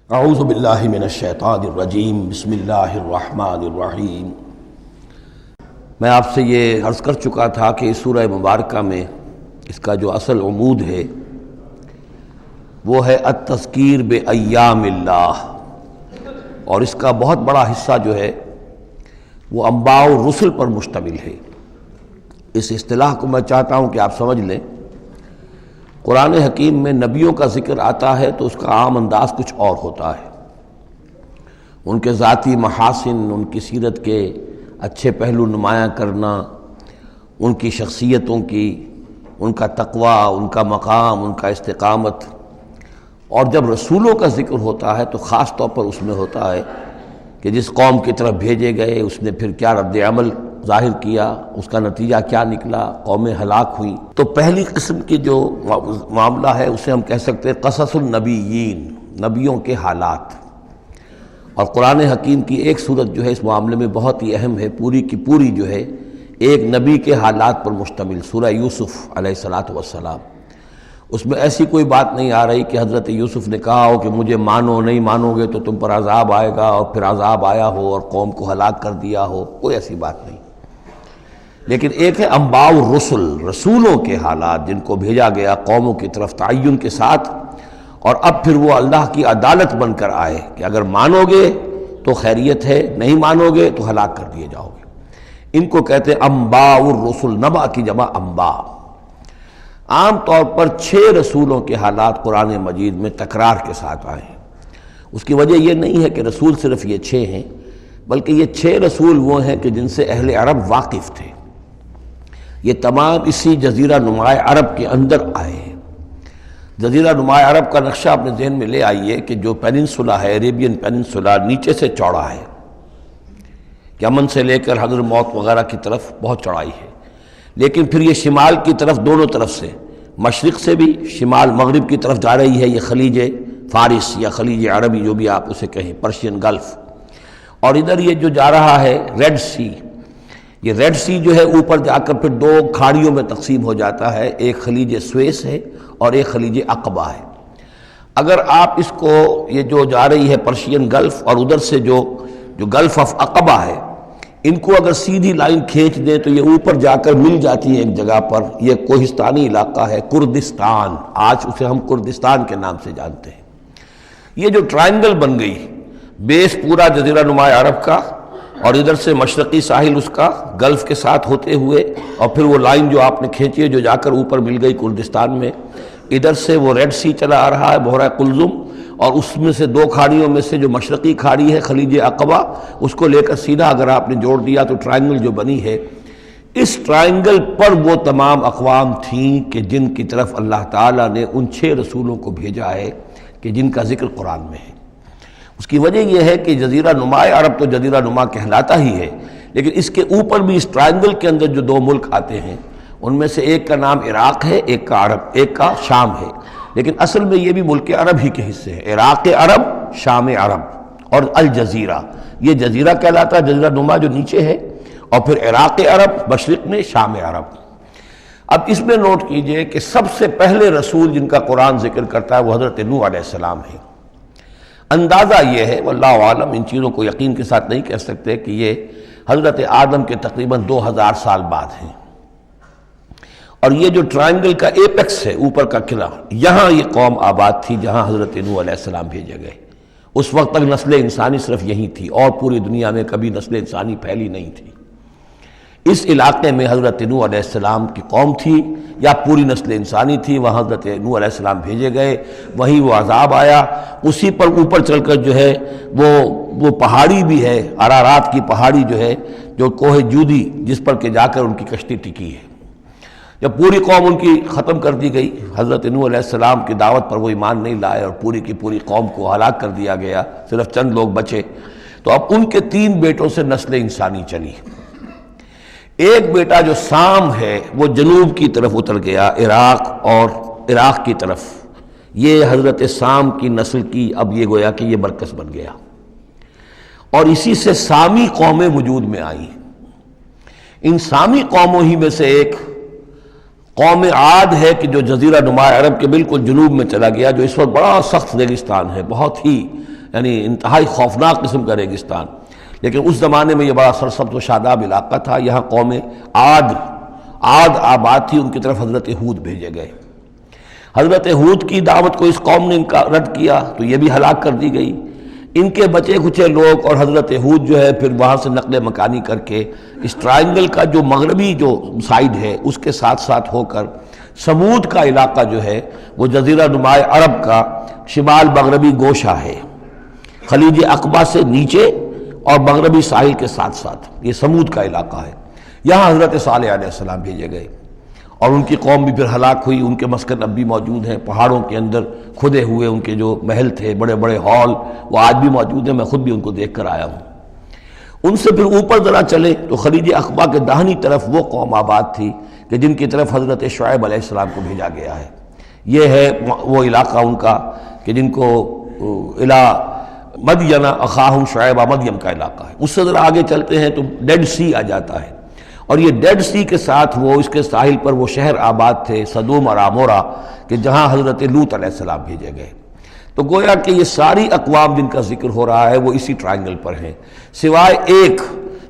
اعوذ باللہ من الشیطان الرجیم بسم اللہ الرحمن الرحیم۔ میں آپ سے یہ عرض کر چکا تھا کہ اس سورہ مبارکہ میں اس کا جو اصل عمود ہے وہ ہے التذکیر بایام اللہ، اور اس کا بہت بڑا حصہ جو ہے وہ انباء الرسل پر مشتمل ہے۔ اس اصطلاح کو میں چاہتا ہوں کہ آپ سمجھ لیں۔ قرآن حکیم میں نبیوں کا ذکر آتا ہے تو اس کا عام انداز کچھ اور ہوتا ہے، ان کے ذاتی محاسن، ان کی سیرت کے اچھے پہلو نمایاں کرنا، ان کی شخصیتوں کی، ان کا تقوی، ان کا مقام، ان کا استقامت۔ اور جب رسولوں کا ذکر ہوتا ہے تو خاص طور پر اس میں ہوتا ہے کہ جس قوم کی طرف بھیجے گئے اس نے پھر کیا رد عمل ظاہر کیا، اس کا نتیجہ کیا نکلا، قومیں ہلاک ہوئیں۔ تو پہلی قسم کی جو معاملہ ہے اسے ہم کہہ سکتے ہیں قصص النبیین، نبیوں کے حالات۔ اور قرآن حکیم کی ایک صورت جو ہے اس معاملے میں بہت ہی اہم ہے، پوری کی پوری جو ہے ایک نبی کے حالات پر مشتمل، سورہ یوسف علیہ السلام۔ اس میں ایسی کوئی بات نہیں آ رہی کہ حضرت یوسف نے کہا ہو کہ مجھے مانو، نہیں مانو گے تو تم پر عذاب آئے گا، اور پھر عذاب آیا ہو اور قوم کو ہلاک کر دیا ہو، کوئی ایسی بات نہیں۔ لیکن ایک ہے انباء الرسل، رسولوں کے حالات جن کو بھیجا گیا قوموں کی طرف تعین کے ساتھ، اور اب پھر وہ اللہ کی عدالت بن کر آئے کہ اگر مانو گے تو خیریت ہے، نہیں مانو گے تو ہلاک کر دیے جاؤ گے۔ ان کو کہتے ہیں انباء الرسل، نبأ کی جمع انباء۔ عام طور پر 6 رسولوں کے حالات قرآن مجید میں تکرار کے ساتھ آئے ہیں۔ اس کی وجہ یہ نہیں ہے کہ رسول صرف یہ 6 ہیں، بلکہ یہ 6 رسول وہ ہیں کہ جن سے اہل عرب واقف تھے۔ یہ تمام اسی جزیرہ نما عرب کے اندر آئے ہیں۔ جزیرہ نما عرب کا نقشہ اپنے ذہن میں لے آئیے کہ جو پیننسولا ہے، عربین پیننسولا، نیچے سے چوڑا ہے، یمن سے لے کر حضر موت وغیرہ کی طرف بہت چوڑائی ہے، لیکن پھر یہ شمال کی طرف دونوں طرف سے، مشرق سے بھی شمال مغرب کی طرف جا رہی ہے، یہ خلیج فارس یا خلیج عربی جو بھی آپ اسے کہیں، پرشین گلف۔ اور ادھر یہ جو جا رہا ہے ریڈ سی، یہ ریڈ سی جو ہے اوپر جا کر پھر 2 کھاڑیوں میں تقسیم ہو جاتا ہے، ایک خلیج سویس ہے اور ایک خلیج عقبہ ہے۔ اگر آپ اس کو، یہ جو جا رہی ہے پرشین گلف اور ادھر سے جو گلف آف عقبہ ہے، ان کو اگر سیدھی لائن کھینچ دیں تو یہ اوپر جا کر مل جاتی ہے ایک جگہ پر۔ یہ کوہستانی علاقہ ہے، کردستان، آج اسے ہم کردستان کے نام سے جانتے ہیں۔ یہ جو ٹرائنگل بن گئی، بیس پورا جزیرہ نما عرب کا، اور ادھر سے مشرقی ساحل اس کا گلف کے ساتھ ہوتے ہوئے، اور پھر وہ لائن جو آپ نے کھینچی ہے جو جا کر اوپر مل گئی کردستان میں، ادھر سے وہ ریڈ سی چلا آ رہا ہے، بحیرہ قلزم، اور اس میں سے 2 کھاڑیوں میں سے جو مشرقی کھاڑی ہے خلیج عقبہ، اس کو لے کر سیدھا اگر آپ نے جوڑ دیا تو ٹرائنگل جو بنی ہے، اس ٹرائنگل پر وہ تمام اقوام تھیں کہ جن کی طرف اللہ تعالیٰ نے ان 6 رسولوں کو بھیجا ہے کہ جن کا ذکر قرآن میں ہے۔ اس کی وجہ یہ ہے کہ جزیرہ نما عرب تو جزیرہ نما کہلاتا ہی ہے، لیکن اس کے اوپر بھی اس ٹرائنگل کے اندر جو 2 ملک آتے ہیں ان میں سے ایک کا نام عراق ہے، ایک کا عرب، ایک کا شام ہے، لیکن اصل میں یہ بھی ملک عرب ہی کے حصے ہیں، عراق عرب، شام عرب اور الجزیرہ، یہ جزیرہ کہلاتا ہے، جزیرہ نما جو نیچے ہے، اور پھر عراق عرب مشرق میں، شام عرب۔ اب اس میں نوٹ کیجئے کہ سب سے پہلے رسول جن کا قرآن ذکر کرتا ہے وہ حضرت نوح علیہ السلام ہے۔ اندازہ یہ ہے، واللہ عالم، ان چیزوں کو یقین کے ساتھ نہیں کہہ سکتے، کہ یہ حضرت آدم کے تقریباً 2000 سال بعد ہیں۔ اور یہ جو ٹرائنگل کا ایپیکس ہے، اوپر کا قلعہ، یہاں یہ قوم آباد تھی جہاں حضرت نوح علیہ السلام بھیجے گئے۔ اس وقت تک نسل انسانی صرف یہی تھی، اور پوری دنیا میں کبھی نسل انسانی پھیلی نہیں تھی۔ اس علاقے میں حضرت نوح علیہ السلام کی قوم تھی، یا پوری نسل انسانی تھی، وہاں حضرت نوح علیہ السلام بھیجے گئے، وہیں وہ عذاب آیا۔ اسی پر اوپر چل کر جو ہے وہ پہاڑی بھی ہے، ارارات کی پہاڑی جو ہے، جو کوہ جودی، جس پر کہ جا کر ان کی کشتی ٹکی ہے۔ جب پوری قوم ان کی ختم کر دی گئی، حضرت نوح علیہ السلام کی دعوت پر وہ ایمان نہیں لائے اور پوری کی پوری قوم کو ہلاک کر دیا گیا، صرف چند لوگ بچے، تو اب ان کے 3 بیٹوں سے نسل انسانی چلی۔ ایک بیٹا جو سام ہے وہ جنوب کی طرف اتر گیا، عراق کی طرف، یہ حضرت سام کی نسل کی اب یہ گویا کہ یہ مرکز بن گیا، اور اسی سے سامی قومیں وجود میں آئیں۔ ان سامی قوموں ہی میں سے ایک قوم عاد ہے کہ جو جزیرہ نما عرب کے بالکل جنوب میں چلا گیا، جو اس وقت بڑا سخت ریگستان ہے، بہت ہی یعنی انتہائی خوفناک قسم کا ریگستان. لیکن اس زمانے میں یہ بڑا سرسبز و شاداب علاقہ تھا. یہاں قوم عاد آباد تھی، ان کی طرف حضرت ہود بھیجے گئے. حضرت ہود کی دعوت کو اس قوم نے رد کیا تو یہ بھی ہلاک کر دی گئی. ان کے بچے کچے لوگ اور حضرت ہود جو ہے پھر وہاں سے نقل مکانی کر کے اس ٹرائنگل کا جو مغربی جو سائڈ ہے اس کے ساتھ ساتھ ہو کر سمود کا علاقہ جو ہے وہ جزیرہ نماء عرب کا شمال مغربی گوشہ ہے، خلیج عقبہ سے نیچے اور مغربی ساحل کے ساتھ ساتھ یہ سمود کا علاقہ ہے. یہاں حضرت صالح علیہ السلام بھیجے گئے اور ان کی قوم بھی پھر ہلاک ہوئی. ان کے مسکن اب بھی موجود ہیں، پہاڑوں کے اندر کھدے ہوئے ان کے جو محل تھے، بڑے بڑے ہال، وہ آج بھی موجود ہیں. میں خود بھی ان کو دیکھ کر آیا ہوں. ان سے پھر اوپر ذرا چلے تو خلیج عقبہ کے داہنی طرف وہ قوم آباد تھی کہ جن کی طرف حضرت شعیب علیہ السلام کو بھیجا گیا ہے. یہ ہے وہ علاقہ ان کا کہ جن کو الی مدین اخاہم شعیب مدین کا علاقہ ہے. اس سے ذرا آگے چلتے ہیں تو ڈیڈ سی آ جاتا ہے، اور یہ ڈیڈ سی کے ساتھ وہ اس کے ساحل پر وہ شہر آباد تھے سدوم اور عمورہ کہ جہاں حضرت لوط علیہ السلام بھیجے گئے. تو گویا کہ یہ ساری اقوام جن کا ذکر ہو رہا ہے وہ اسی ٹرائنگل پر ہیں، سوائے ایک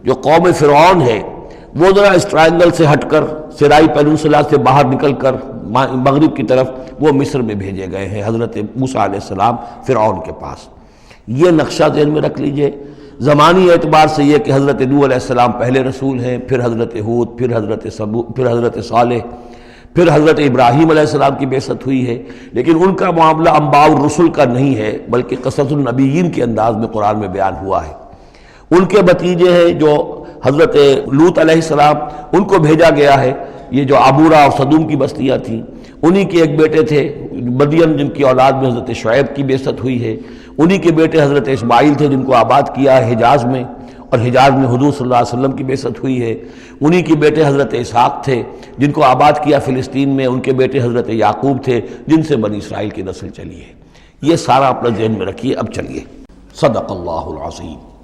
جو قوم فرعون ہے وہ ذرا اس ٹرائنگل سے ہٹ کر سرائی پیننسلا سے باہر نکل کر مغرب کی طرف وہ مصر میں بھیجے گئے ہیں حضرت موسیٰ علیہ السلام فرعون کے پاس. یہ نقشہ ذہن میں رکھ لیجئے. زمانی اعتبار سے یہ کہ حضرت نوح علیہ السلام پہلے رسول ہیں، پھر حضرت ہود، پھر حضرت صالح، پھر حضرت ابراہیم علیہ السلام کی بعثت ہوئی ہے. لیکن ان کا معاملہ انباء الرسل کا نہیں ہے بلکہ قصص النبیین کے انداز میں قرآن میں بیان ہوا ہے. ان کے بھتیجے ہیں جو حضرت لوط علیہ السلام، ان کو بھیجا گیا ہے. یہ جو عمورہ اور صدوم کی بستیاں تھیں انہی کے ایک بیٹے تھے مدین جن کی اولاد میں حضرت شعیب کی بعثت ہوئی ہے. انہی کے بیٹے حضرت اسماعیل تھے جن کو آباد کیا ہے حجاز میں، اور حجاز میں حضور صلی اللہ علیہ وسلم کی بعثت ہوئی ہے. انہی کے بیٹے حضرت اسحاق تھے جن کو آباد کیا فلسطین میں. ان کے بیٹے حضرت یعقوب تھے جن سے بنی اسرائیل کی نسل چلی ہے. یہ سارا اپنا ذہن میں رکھیے. اب چلیے. صدق اللہ العظیم.